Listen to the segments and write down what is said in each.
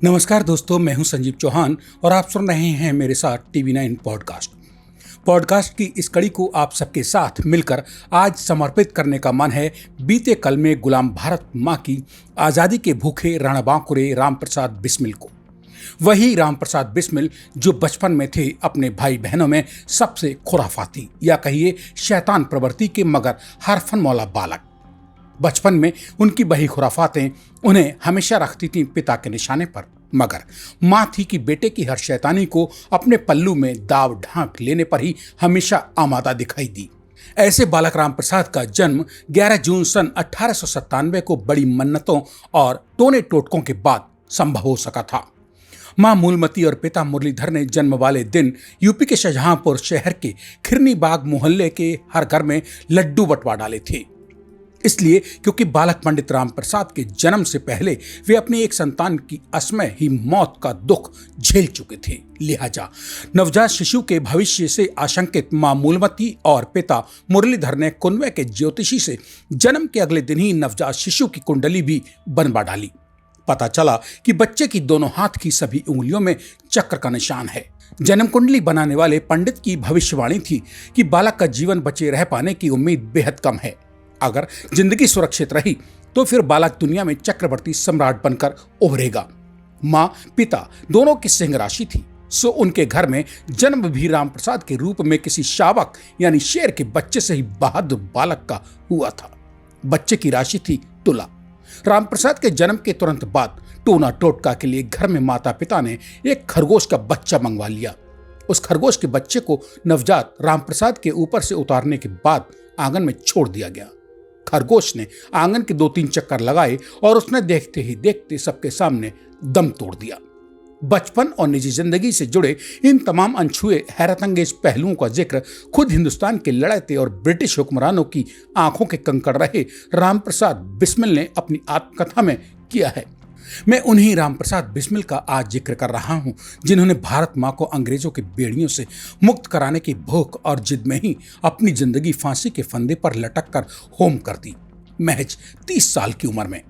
नमस्कार दोस्तों, मैं हूं संजीव चौहान और आप सुन रहे हैं मेरे साथ TV9 पॉडकास्ट की इस कड़ी को आप सबके साथ मिलकर आज समर्पित करने का मन है बीते कल में गुलाम भारत माँ की आज़ादी के भूखे रणबांकुरे रामप्रसाद बिस्मिल को। वही रामप्रसाद बिस्मिल जो बचपन में थे अपने भाई बहनों में सबसे खुराफाती या कहिए शैतान प्रवृत्ति के मगर हरफन मौला बालक। बचपन में उनकी बही खुराफातें उन्हें हमेशा रखती थीं पिता के निशाने पर, मगर माँ थी कि बेटे की हर शैतानी को अपने पल्लू में दाव ढांक लेने पर ही हमेशा आमादा दिखाई दी। ऐसे बालक रामप्रसाद का जन्म 11 जून सन 1897 को बड़ी मन्नतों और टोने टोटकों के बाद संभव हो सका था। माँ मूलमती और पिता मुरलीधर ने जन्म वाले दिन यूपी के शाहजहांपुर शहर के खिरनी बाग मोहल्ले के हर घर में लड्डू बंटवा डाले थे। इसलिए क्योंकि बालक पंडित रामप्रसाद के जन्म से पहले वे अपनी एक संतान की असमय ही मौत का दुख झेल चुके थे, लिहाजा नवजात शिशु के भविष्य से आशंकित मां मूलमती और पिता मुरलीधर ने कुनवे के ज्योतिषी से जन्म के अगले दिन ही नवजात शिशु की कुंडली भी बनवा डाली। पता चला कि बच्चे की दोनों हाथ की सभी उंगलियों में चक्र का निशान है। जन्म कुंडली बनाने वाले पंडित की भविष्यवाणी थी कि बालक का जीवन बचे रह पाने की उम्मीद बेहद कम है। अगर जिंदगी सुरक्षित रही तो फिर बालक दुनिया में चक्रवर्ती सम्राट बनकर उभरेगा। मां पिता दोनों की सिंह राशि थी, सो उनके घर में जन्म भी रामप्रसाद के रूप में किसी शावक यानी शेर के बच्चे से ही बहादुर बालक का हुआ था। बच्चे की राशि थी तुला। रामप्रसाद के जन्म के तुरंत बाद टोना टोटका के लिए घर में माता पिता ने एक खरगोश का बच्चा मंगवा लिया। उस खरगोश के बच्चे को नवजात रामप्रसाद के ऊपर से उतारने के बाद आंगन में छोड़ दिया गया। खरगोश ने आंगन के 2-3 चक्कर लगाए और उसने देखते ही देखते सबके सामने दम तोड़ दिया। बचपन और निजी जिंदगी से जुड़े इन तमाम अनछुए हैरतअंगेज पहलुओं का जिक्र खुद हिंदुस्तान के लड़ाते और ब्रिटिश हुक्मरानों की आंखों के कंकड़ रहे रामप्रसाद बिस्मिल ने अपनी आत्मकथा में किया है। मैं उन्हीं रामप्रसाद बिस्मिल का आज जिक्र कर रहा हूं जिन्होंने भारत मां को अंग्रेजों के बेड़ियों से मुक्त कराने की भूख और जिद में ही अपनी जिंदगी फांसी के फंदे पर लटक कर होम कर दी, महज 30 साल की उम्र में।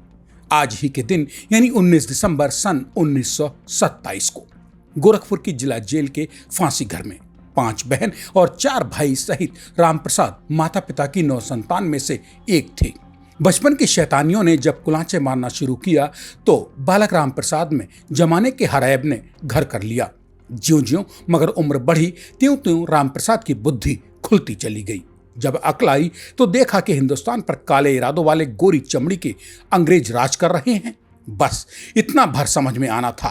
आज ही के दिन यानी 19 दिसंबर सन 1927 को गोरखपुर की जिला जेल के फांसी घर में 5 बहन और 4 भाई सहित रामप्रसाद माता पिता की 9 संतान में से एक थे। बचपन की शैतानियों ने जब कुलांचे मारना शुरू किया तो बालक रामप्रसाद में जमाने के हरैब ने घर कर लिया। ज्यों-ज्यों मगर उम्र बढ़ी त्यों-त्यों रामप्रसाद की बुद्धि खुलती चली गई। जब अक्ल आई तो देखा कि हिंदुस्तान पर काले इरादों वाले गोरी चमड़ी के अंग्रेज राज कर रहे हैं। बस इतना भर समझ में आना था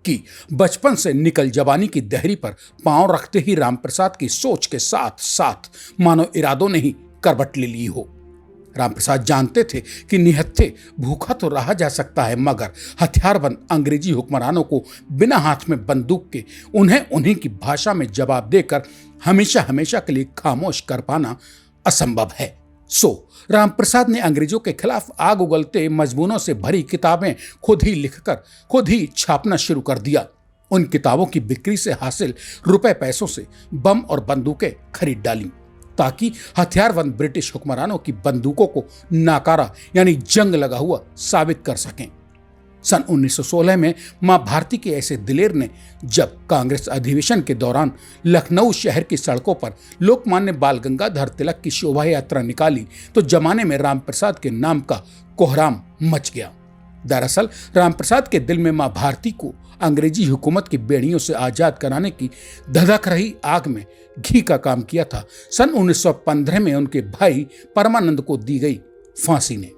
कि बचपन से निकल जवानी की दहरी पर पांव रखते ही रामप्रसाद की सोच के साथ साथ मानो इरादों ने ही करवट ले ली हो। रामप्रसाद जानते थे कि निहत्थे भूखा तो रहा जा सकता है, मगर हथियारबंद अंग्रेजी हुक्मरानों को बिना हाथ में बंदूक के उन्हें उन्हीं की भाषा में जवाब देकर हमेशा हमेशा के लिए खामोश कर पाना असंभव है। सो रामप्रसाद ने अंग्रेजों के खिलाफ आग उगलते मजमूनों से भरी किताबें खुद ही लिखकर खुद ही छापना शुरू कर दिया। उन किताबों की बिक्री से हासिल रुपए पैसों से बम और बंदूकें खरीद डाली ताकि हथियारबंद ब्रिटिश हुक्मरानों की बंदूकों को नाकारा यानी जंग लगा हुआ साबित कर सकें। सन 1916 में मां भारती के ऐसे दिलेर ने जब कांग्रेस अधिवेशन के दौरान लखनऊ शहर की सड़कों पर लोकमान्य बाल गंगाधर तिलक की शोभा यात्रा निकाली तो जमाने में रामप्रसाद के नाम का कोहराम मच गया। दरअसल रामप्रसाद के दिल में मां भारती को अंग्रेजी हुकूमत की बेड़ियों से आजाद कराने की धधक रही आग में घी का काम किया था। सन 1915 में उनके भाई परमानंद को दी गई फांसी ने।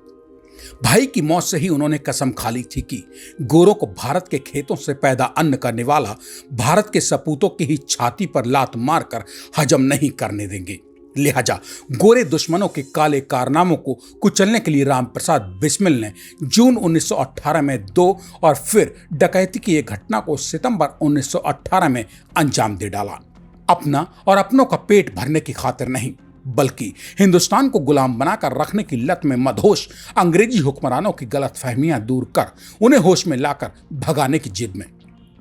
भाई की मौत से ही उन्होंने कसम खा ली थी कि गोरों को भारत के खेतों से पैदा अन्न करने वाला भारत के सपूतों की ही छाती पर लात मारकर हजम नहीं करने देंगे। लिहाजा गोरे दुश्मनों के काले कारनामों को कुचलने के लिए रामप्रसाद बिस्मिल ने जून 1918 में 2 और फिर डकैती की एक घटना को सितंबर 1918 में अंजाम दे डाला। अपना और अपनों का पेट भरने की खातिर नहीं, बल्कि हिंदुस्तान को गुलाम बनाकर रखने की लत में मदहोश अंग्रेजी हुक्मरानों की गलतफहमियां दूर कर उन्हें होश में लाकर भगाने की जिद में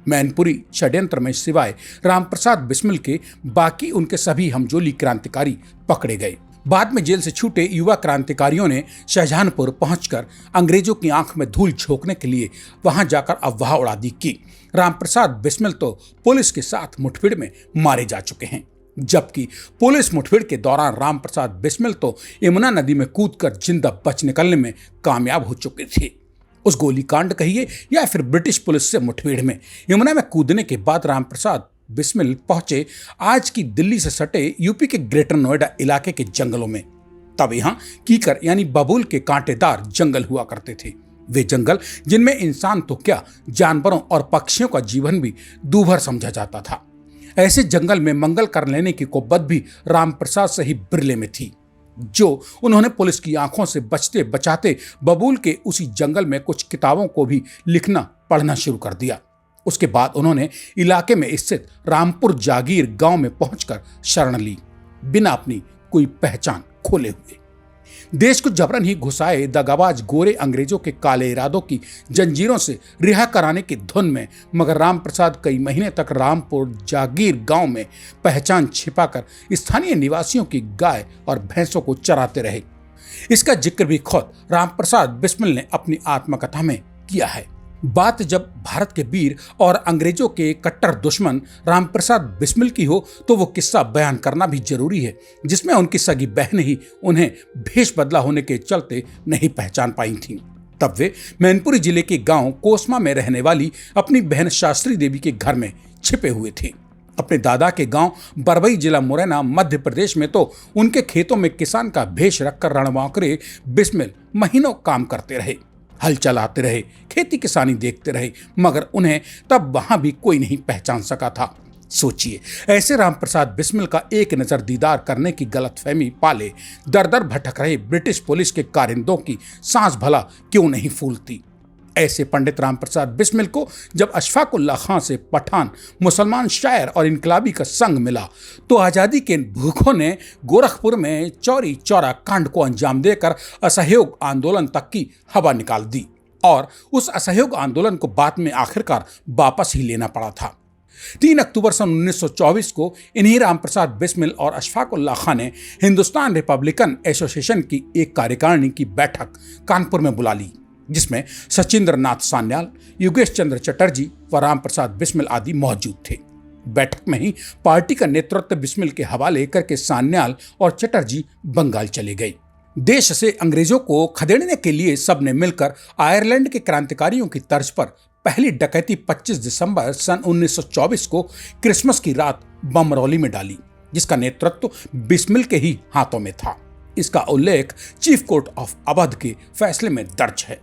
मैनपुरी षड्यंत्र में सिवाय रामप्रसाद बिस्मिल के बाकी उनके सभी हमजोली क्रांतिकारी पकड़े गए। बाद में जेल से छूटे युवा क्रांतिकारियों ने शाहजहांपुर पहुंचकर अंग्रेजों की आंख में धूल झोंकने के लिए वहां जाकर अफवाह उड़ादी की रामप्रसाद बिस्मिल तो पुलिस के साथ मुठभेड़ में मारे जा चुके हैं, जबकि पुलिस मुठभेड़ के दौरान रामप्रसाद बिस्मिल तो यमुना नदी में कूदकर जिंदा बच निकलने में कामयाब हो चुके थे। उस गोलीकांड कहिए या फिर ब्रिटिश पुलिस से मुठभेड़ में यमुना में कूदने के बाद रामप्रसाद बिस्मिल पहुंचे आज की दिल्ली से सटे यूपी के ग्रेटर नोएडा इलाके के जंगलों में। तब यहां कीकर यानी बबूल के कांटेदार जंगल हुआ करते थे। वे जंगल जिनमें इंसान तो क्या जानवरों और पक्षियों का जीवन भी दूभर समझा जाता था। ऐसे जंगल में मंगल कर लेने की कुव्वत भी रामप्रसाद से ही बिरले में थी, जो उन्होंने पुलिस की आंखों से बचते बचाते बबूल के उसी जंगल में कुछ किताबों को भी लिखना पढ़ना शुरू कर दिया। उसके बाद उन्होंने इलाके में स्थित रामपुर जागीर गांव में पहुंचकर शरण ली, बिना अपनी कोई पहचान खोले हुए। देश को जबरन ही घुसाए दगाबाज गोरे अंग्रेजों के काले इरादों की जंजीरों से रिहा कराने की धुन में मगर रामप्रसाद कई महीने तक रामपुर जागीर गांव में पहचान छिपाकर स्थानीय निवासियों की गाय और भैंसों को चराते रहे। इसका जिक्र भी खुद रामप्रसाद बिस्मिल ने अपनी आत्मकथा में किया है। बात जब भारत के वीर और अंग्रेजों के कट्टर दुश्मन रामप्रसाद बिस्मिल की हो तो वो किस्सा बयान करना भी जरूरी है, जिसमें उनकी सगी बहन ही उन्हें भेष बदला होने के चलते नहीं पहचान पाई थीं। तब वे मैनपुरी जिले के गांव कोसमा में रहने वाली अपनी बहन शास्त्री देवी के घर में छिपे हुए थे। अपने दादा के गांव बरबई जिला मुरैना मध्य प्रदेश में तो उनके खेतों में किसान का भेष रखकर रणबांकरे बिस्मिल महीनों काम करते रहे, हल चलाते रहे, खेती किसानी देखते रहे, मगर उन्हें तब वहां भी कोई नहीं पहचान सका था। सोचिए, ऐसे रामप्रसाद बिस्मिल का एक नजर दीदार करने की गलतफहमी पाले दर दर भटक रहे ब्रिटिश पुलिस के कारिंदों की सांस भला क्यों नहीं फूलती। ऐसे पंडित रामप्रसाद बिस्मिल को जब अशफाक उल्लाह खां से पठान मुसलमान शायर और इनकलाबी का संग मिला तो आज़ादी के भूखों ने गोरखपुर में चौरी चौरा कांड को अंजाम देकर असहयोग आंदोलन तक की हवा निकाल दी और उस असहयोग आंदोलन को बाद में आखिरकार वापस ही लेना पड़ा था। 3 अक्टूबर सन 1924 को इन्हीं रामप्रसाद बिस्मिल और अशफाक उल्लाह खां ने हिंदुस्तान रिपब्लिकन एसोसिएशन की एक कार्यकारिणी की बैठक कानपुर में बुला ली, जिसमें सचिंद्र नाथ सान्याल, योगेश चंद्र चटर्जी व रामप्रसाद बिस्मिल आदि मौजूद थे। बैठक में ही पार्टी का नेतृत्व बिस्मिल के हवाले करके सान्याल और चटर्जी बंगाल चले गए। देश से अंग्रेजों को खदेड़ने के लिए सबने मिलकर आयरलैंड के क्रांतिकारियों की तर्ज पर पहली डकैती 25 दिसंबर सन 1924 को क्रिसमस की रात बमरौली में डाली, जिसका नेतृत्व बिस्मिल के ही हाथों में था। इसका उल्लेख चीफ कोर्ट ऑफ अवध के फैसले में दर्ज है।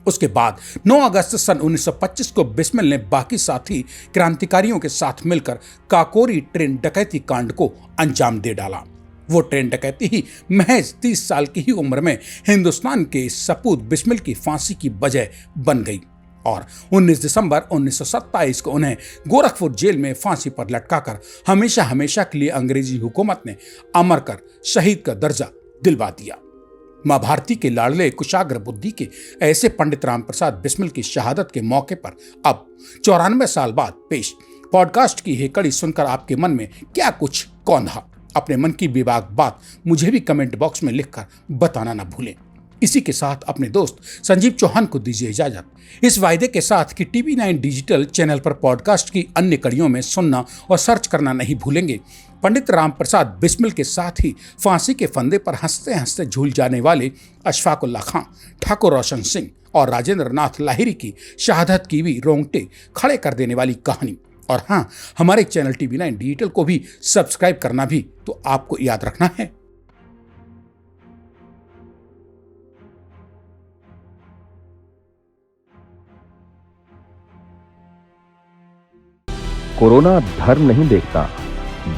उसके बाद 9 अगस्त सन 1925 को बिस्मिल ने बाकी साथी क्रांतिकारियों के साथ मिलकर काकोरी ट्रेन डकैती कांड को अंजाम दे डाला। वो ट्रेन डकैती ही महज 30 साल की ही उम्र में हिंदुस्तान के सपूत बिस्मिल की फांसी की वजह बन गई और 19 दिसंबर 1927 को उन्हें गोरखपुर जेल में फांसी पर लटकाकर हमेशा हमेशा के लिए अंग्रेजी हुकूमत ने अमर कर शहीद का दर्जा दिलवा दिया। मां भारती के लाडले कुशाग्र बुद्धि के ऐसे पंडित रामप्रसाद बिस्मिल की शहादत के मौके पर अब 94 साल बाद पेश पॉडकास्ट की यह कड़ी सुनकर आपके मन में क्या कुछ कौंधा? अपने मन की बेबाक बात मुझे भी कमेंट बॉक्स में लिखकर बताना ना भूलें। इसी के साथ अपने दोस्त संजीव चौहान को दीजिए इजाजत, इस वायदे के साथ कि TV9 डिजिटल चैनल पर पॉडकास्ट की अन्य कड़ियों में सुनना और सर्च करना नहीं भूलेंगे। पंडित रामप्रसाद बिस्मिल के साथ ही फांसी के फंदे पर हंसते हंसते झूल जाने वाले अशफाक उल्लाह खां, ठाकुर रोशन सिंह और राजेंद्र नाथ लाहिरी की शहादत की भी रोंगटे खड़े कर देने वाली कहानी। और हाँ, हमारे चैनल TV9 डिजिटल को भी सब्सक्राइब करना भी तो आपको याद रखना है। कोरोना धर्म नहीं देखता,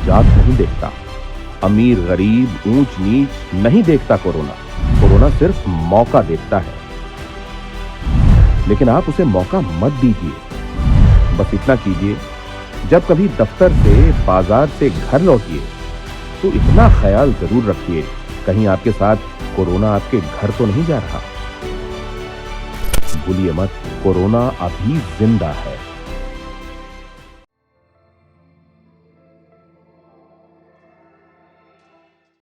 जात नहीं देखता, अमीर गरीब ऊंच नीच नहीं देखता। कोरोना सिर्फ मौका देखता है, लेकिन आप उसे मौका मत दीजिए। बस इतना कीजिए, जब कभी दफ्तर से बाजार से घर लौटिए तो इतना ख्याल जरूर रखिए कहीं आपके साथ कोरोना आपके घर तो नहीं जा रहा। भूलिए मत, कोरोना अभी जिंदा है।